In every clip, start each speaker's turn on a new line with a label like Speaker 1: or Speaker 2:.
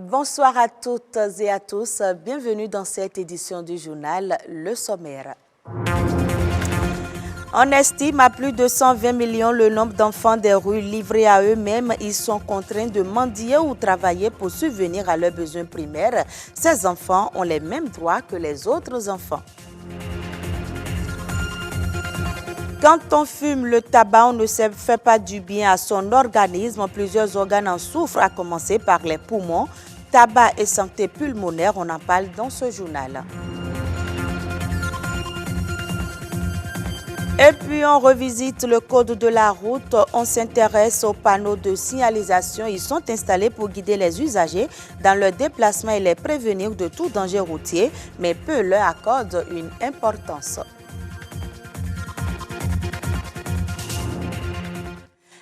Speaker 1: Bonsoir à toutes et à tous. Bienvenue dans cette édition du journal Le Sommaire. On estime à plus de 120 millions le nombre d'enfants des rues livrés à eux-mêmes. Ils sont contraints de mendier ou travailler pour subvenir à leurs besoins primaires. Ces enfants ont les mêmes droits que les autres enfants. Quand on fume le tabac, on ne se fait pas du bien à son organisme. Plusieurs organes en souffrent, à commencer par les poumons. Tabac et santé pulmonaire, on en parle dans ce journal. Et puis on revisite le code de la route, on s'intéresse aux panneaux de signalisation. Ils sont installés pour guider les usagers dans leur déplacement et les prévenir de tout danger routier, mais peu leur accordent une importance.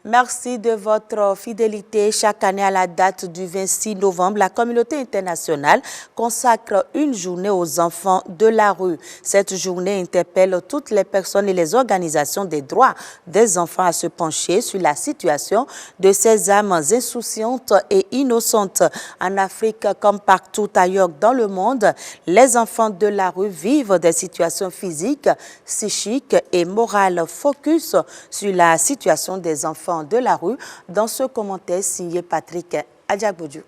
Speaker 1: Merci de votre fidélité. Chaque année, à la date du 26 novembre, la communauté internationale consacre une journée aux enfants de la rue. Cette journée interpelle toutes les personnes et les organisations des droits des enfants à se pencher sur la situation de ces âmes insouciantes et innocentes. En Afrique, comme partout ailleurs dans le monde, les enfants de la rue vivent des situations physiques, psychiques et morales. Focus sur la situation des enfants de la rue dans ce commentaire signé Patrick Adjagbodjou.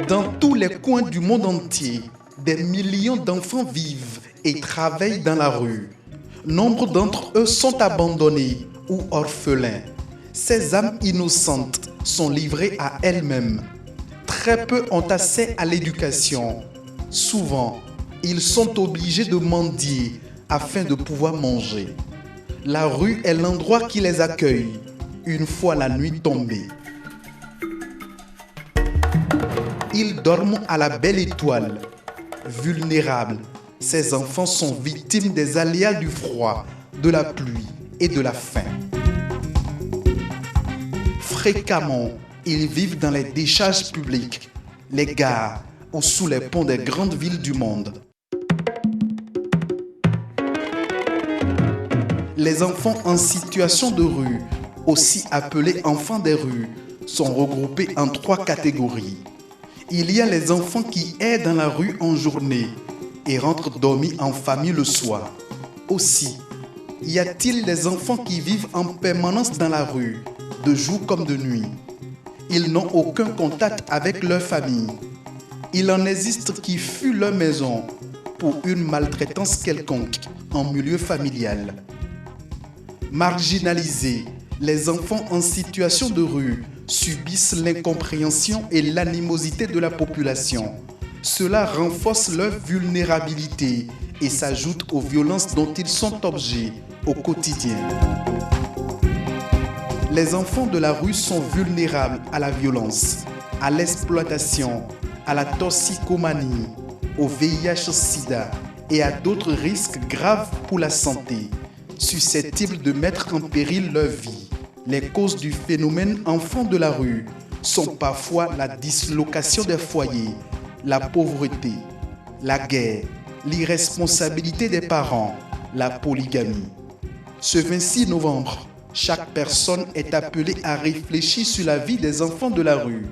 Speaker 2: Dans tous les coins du monde entier, des millions d'enfants vivent et travaillent dans la rue. Nombre d'entre eux sont abandonnés ou orphelins. Ces âmes innocentes sont livrées à elles-mêmes. Très peu ont accès à l'éducation. Souvent, ils sont obligés de mendier afin de pouvoir manger. La rue est l'endroit qui les accueille, une fois la nuit tombée. Ils dorment à la belle étoile. Vulnérables, ces enfants sont victimes des aléas du froid, de la pluie et de la faim. Fréquemment, ils vivent dans les décharges publiques, les gares ou sous les ponts des grandes villes du monde. Les enfants en situation de rue, aussi appelés enfants des rues, sont regroupés en 3 catégories. Il y a les enfants qui errent dans la rue en journée et rentrent dormir en famille le soir. Aussi, y a-t-il des enfants qui vivent en permanence dans la rue, de jour comme de nuit. Ils n'ont aucun contact avec leur famille. Il en existe qui fuient leur maison pour une maltraitance quelconque en milieu familial. Marginalisés, les enfants en situation de rue subissent l'incompréhension et l'animosité de la population. Cela renforce leur vulnérabilité et s'ajoute aux violences dont ils sont objets au quotidien. Les enfants de la rue sont vulnérables à la violence, à l'exploitation, à la toxicomanie, au VIH-Sida et à d'autres risques graves pour la santé, susceptibles de mettre en péril leur vie. Les causes du phénomène enfants de la rue sont parfois la dislocation des foyers, la pauvreté, la guerre, l'irresponsabilité des parents, la polygamie. Ce 26 novembre, chaque personne est appelée à réfléchir sur la vie des enfants de la rue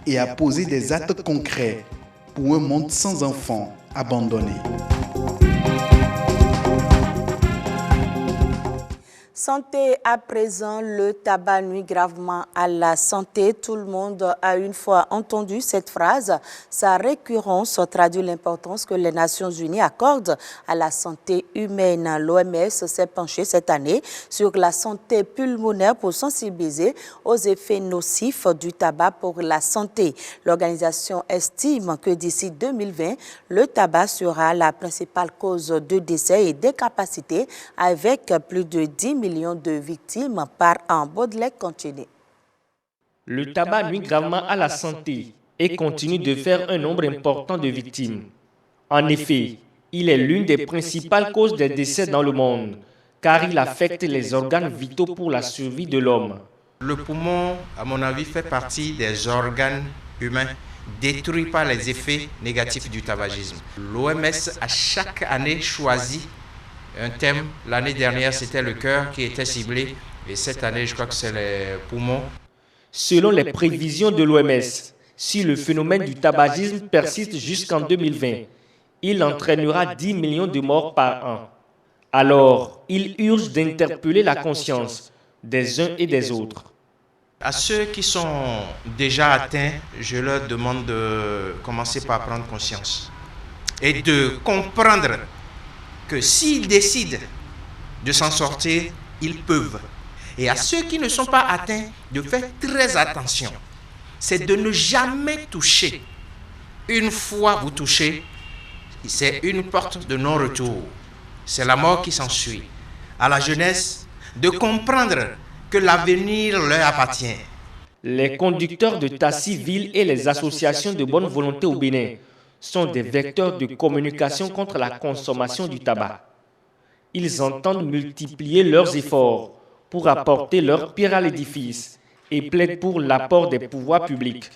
Speaker 2: et à poser des actes concrets pour un monde sans enfants abandonnés.
Speaker 1: Santé à présent, le tabac nuit gravement à la santé. Tout le monde a une fois entendu cette phrase. Sa récurrence traduit l'importance que les Nations Unies accordent à la santé humaine. L'OMS s'est penchée cette année sur la santé pulmonaire pour sensibiliser aux effets nocifs du tabac pour la santé. L'organisation estime que d'ici 2020, le tabac sera la principale cause de décès et d'incapacité avec plus de 10 millions de victimes par an. Baudelaire continue.
Speaker 3: Le tabac nuit gravement à la santé et continue de faire un nombre important de victimes. En effet, il est l'une des principales causes des décès dans le monde, car il affecte les organes vitaux pour la survie de l'homme.
Speaker 4: Le poumon, à mon avis, fait partie des organes humains détruits par les effets négatifs du tabagisme. L'OMS a chaque année choisi un thème. L'année dernière, c'était le cœur qui était ciblé. Et cette année, je crois que c'est les poumons.
Speaker 3: Selon les prévisions de l'OMS, si le phénomène du tabagisme persiste jusqu'en 2020, il entraînera 10 millions de morts par an. Alors, il urge d'interpeller la conscience des uns et des autres.
Speaker 4: À ceux qui sont déjà atteints, je leur demande de commencer par prendre conscience et de comprendre que s'ils décident de s'en sortir, ils peuvent. Et à ceux qui ne sont pas atteints, de faire très attention. C'est de ne jamais toucher. Une fois vous touchez, c'est une porte de non-retour. C'est la mort qui s'ensuit. À la jeunesse, de comprendre que l'avenir leur appartient.
Speaker 3: Les conducteurs de taxi-ville et les associations de bonne volonté au Bénin sont des vecteurs de communication contre la consommation du tabac. Ils entendent multiplier leurs efforts pour apporter leur pierre à l'édifice et plaident pour l'apport des pouvoirs publics.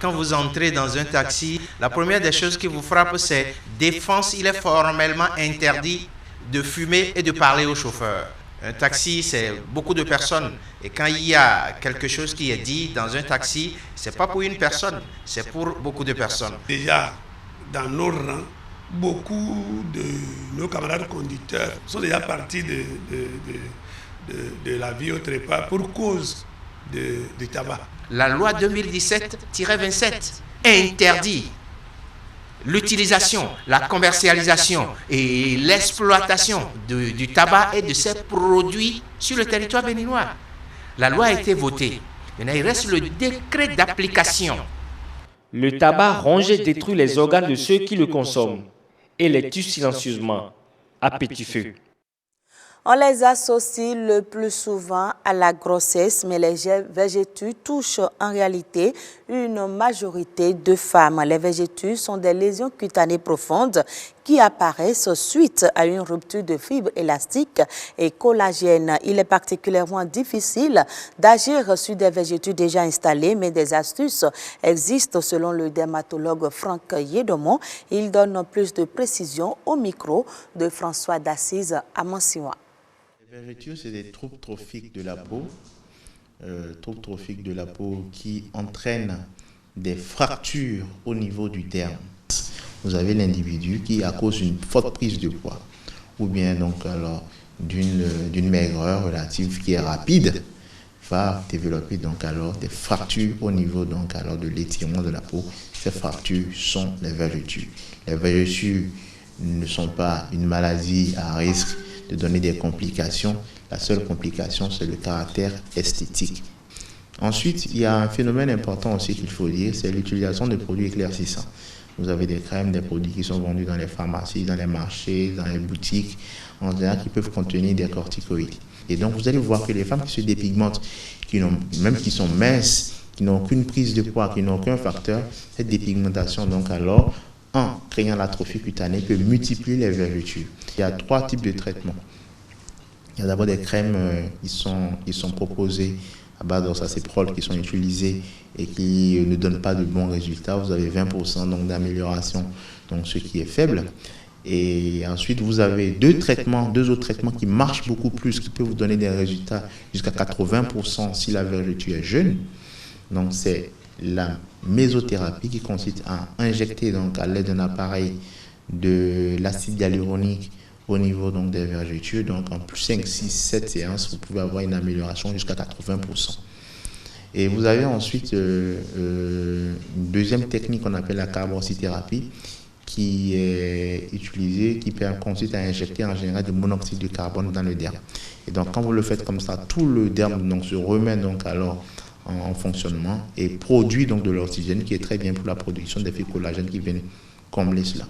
Speaker 4: Quand vous entrez dans un taxi, la première des choses qui vous frappe, c'est défense. Il est formellement interdit de fumer et de parler au chauffeur. Un taxi, c'est beaucoup de personnes. Et quand il y a quelque chose qui est dit dans un taxi, ce n'est pas pour une personne, c'est pour beaucoup de personnes.
Speaker 5: Déjà, dans nos rangs, beaucoup de nos camarades conducteurs sont déjà partis de la vie au trépas pour cause du tabac.
Speaker 4: La loi 2017-27 interdit l'utilisation, la commercialisation et l'exploitation du tabac et de ses produits sur le territoire béninois. La loi a été votée. Maintenant, il reste le décret d'application.
Speaker 3: Le tabac ronge et détruit les organes de ceux qui le consomment et les tue silencieusement à petit feu.
Speaker 1: On les associe le plus souvent à la grossesse, mais les végétus touchent en réalité une majorité de femmes. Les végétus sont des lésions cutanées profondes qui apparaissent suite à une rupture de fibres élastiques et collagènes. Il est particulièrement difficile d'agir sur des végétus déjà installés, mais des astuces existent selon le dermatologue Franck Yedomon. Il donne plus de précision au micro de François d'Assise à Mansiwa.
Speaker 6: Les végétus, c'est des troubles trophiques de la peau, qui entraînent des fractures au niveau du derme. Vous avez l'individu qui, à cause d'une forte prise de poids, ou bien donc alors d'une maigreur relative qui est rapide, va développer donc alors des fractures au niveau donc alors de l'étirement de la peau. Ces fractures sont les végétus. Les végétus ne sont pas une maladie à risque de donner des complications. La seule complication, c'est le caractère esthétique. Ensuite, il y a un phénomène important aussi qu'il faut dire, c'est l'utilisation de produits éclaircissants. Vous avez des crèmes, des produits qui sont vendus dans les pharmacies, dans les marchés, dans les boutiques, en général, qui peuvent contenir des corticoïdes. Et donc, vous allez voir que les femmes qui se dépigmentent, même qui sont minces, qui n'ont aucune prise de poids, qui n'ont aucun facteur, cette dépigmentation, donc alors, en créant l'atrophie cutanée, peut multiplier les vergetures. Il y a 3 types de traitements. Il y a d'abord des crèmes qui sont proposées à base d'oxacéprol qui sont utilisées et qui ne donnent pas de bons résultats. Vous avez 20% donc d'amélioration, donc ce qui est faible. Et ensuite, vous avez deux autres traitements qui marchent beaucoup plus, qui peuvent vous donner des résultats jusqu'à 80% si la vergeture est jeune. Donc, c'est la mésothérapie qui consiste à injecter donc à l'aide d'un appareil de l'acide hyaluronique au niveau donc des vergetures. Donc en plus 5, 6, 7 séances, vous pouvez avoir une amélioration jusqu'à 80%. Et vous avez ensuite une deuxième technique qu'on appelle la carboxythérapie qui est utilisée, qui consiste à injecter en général du monoxyde de carbone dans le derme. Et donc quand vous le faites comme ça, tout le derme donc, se remet donc alors en fonctionnement et produit donc de l'oxygène qui est très bien pour la production des fibres collagènes qui viennent combler cela.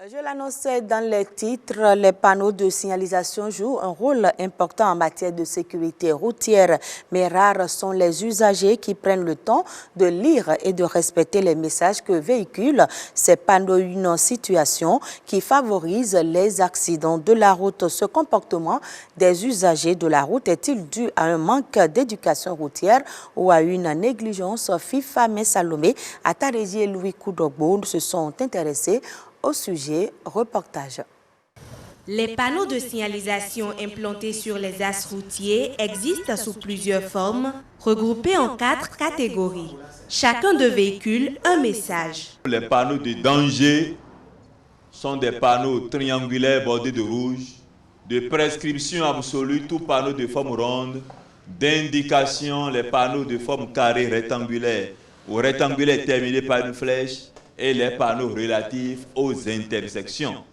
Speaker 1: Je l'annonçais dans les titres, les panneaux de signalisation jouent un rôle important en matière de sécurité routière, mais rares sont les usagers qui prennent le temps de lire et de respecter les messages que véhiculent ces panneaux, une situation qui favorise les accidents de la route. Ce comportement des usagers de la route est-il dû à un manque d'éducation routière ou à une négligence? FIFA Salomé, Ataréji et Louis Koudogbo se sont intéressés au sujet. Reportage.
Speaker 7: Les panneaux de signalisation implantés sur les axes routiers existent sous plusieurs formes, regroupés en 4 catégories. Chacun de véhicule un message.
Speaker 8: Les panneaux de danger sont des panneaux triangulaires bordés de rouge, de prescription absolue, tout panneau de forme ronde, d'indication, les panneaux de forme carrée rectangulaire ou rectangulaire terminés par une flèche, et les panneaux relatifs aux intersections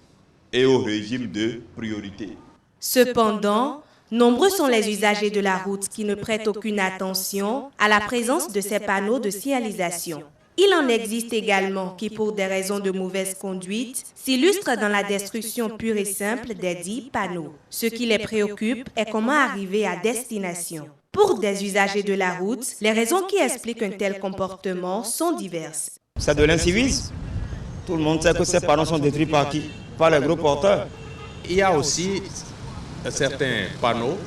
Speaker 8: et au régime de priorité.
Speaker 7: Cependant, nombreux sont les usagers de la route qui ne prêtent aucune attention à la présence de ces panneaux de signalisation. Il en existe également qui, pour des raisons de mauvaise conduite, s'illustrent dans la destruction pure et simple des dits panneaux. Ce qui les préoccupe est comment arriver à destination. Pour des usagers de la route, les raisons qui expliquent un tel comportement sont diverses.
Speaker 9: C'est de l'incivisme. Tout le monde sait que ces panneaux sont détruits par qui? Par les gros porteurs.
Speaker 10: Il y a aussi certains panneaux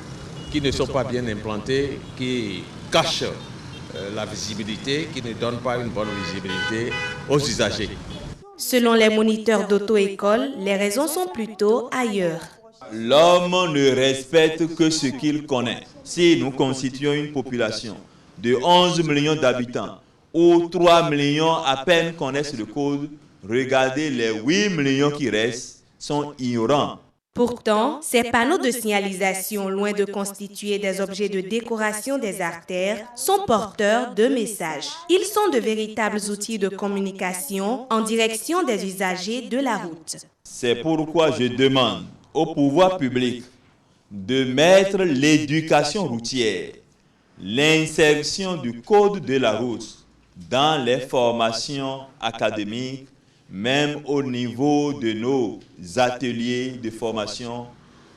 Speaker 10: qui ne sont pas bien implantés, qui cachent la visibilité, qui ne donnent pas une bonne visibilité aux usagers.
Speaker 7: Selon les moniteurs d'auto-école, les raisons sont plutôt ailleurs.
Speaker 8: L'homme ne respecte que ce qu'il connaît. Si nous constituons une population de 11 millions d'habitants, où 3 millions à peine connaissent le code, regardez les 8 millions qui restent sont ignorants.
Speaker 7: Pourtant, ces panneaux de signalisation, loin de constituer des objets de décoration des artères, sont porteurs de messages. Ils sont de véritables outils de communication en direction des usagers de la route.
Speaker 8: C'est pourquoi je demande au pouvoir public de mettre l'éducation routière, l'insertion du code de la route dans les formations académiques, même au niveau de nos ateliers de formation,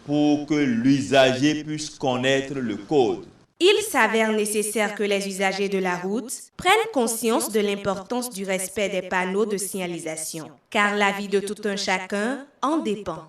Speaker 8: pour que l'usager puisse connaître le code.
Speaker 7: Il s'avère nécessaire que les usagers de la route prennent conscience de l'importance du respect des panneaux de signalisation, car la vie de tout un chacun en dépend.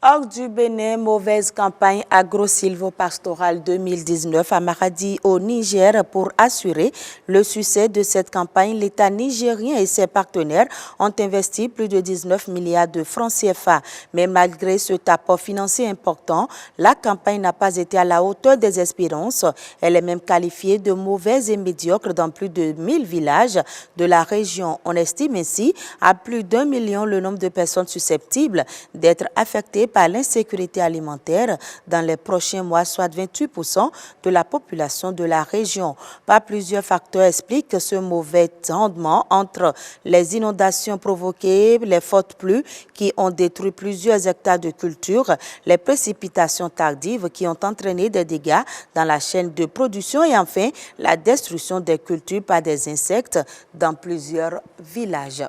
Speaker 1: Hors du Bénin, mauvaise campagne agro-silvopastorale 2019 à Maradi au Niger. Pour assurer le succès de cette campagne, l'État nigérien et ses partenaires ont investi plus de 19 milliards de francs CFA. Mais malgré ce apport financier important, la campagne n'a pas été à la hauteur des espérances. Elle est même qualifiée de mauvaise et médiocre dans plus de 1000 villages de la région. On estime ainsi à plus d'1 million le nombre de personnes susceptibles d'être affectées par l'insécurité alimentaire dans les prochains mois, soit 28% de la population de la région. Par plusieurs facteurs expliquent ce mauvais rendement, entre les inondations provoquées, les fortes pluies qui ont détruit plusieurs hectares de culture, les précipitations tardives qui ont entraîné des dégâts dans la chaîne de production et enfin la destruction des cultures par des insectes dans plusieurs villages.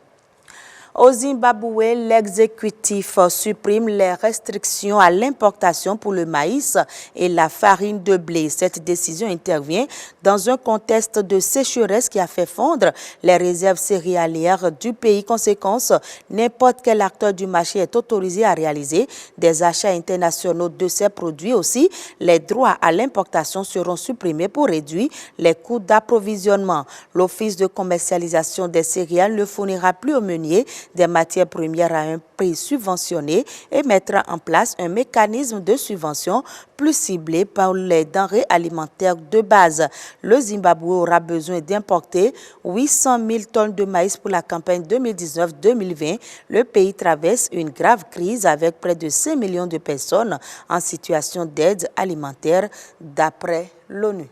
Speaker 1: Au Zimbabwe, l'exécutif supprime les restrictions à l'importation pour le maïs et la farine de blé. Cette décision intervient dans un contexte de sécheresse qui a fait fondre les réserves céréalières du pays. Conséquence, n'importe quel acteur du marché est autorisé à réaliser des achats internationaux de ces produits. Aussi, les droits à l'importation seront supprimés pour réduire les coûts d'approvisionnement. L'Office de commercialisation des céréales ne fournira plus aux meuniers des matières premières à un prix subventionné et mettra en place un mécanisme de subvention plus ciblé pour les denrées alimentaires de base. Le Zimbabwe aura besoin d'importer 800 000 tonnes de maïs pour la campagne 2019-2020. Le pays traverse une grave crise avec près de 5 millions de personnes en situation d'aide alimentaire d'après l'ONU.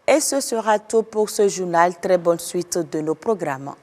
Speaker 1: Et ce sera tout pour ce journal. Très bonne suite de nos programmes.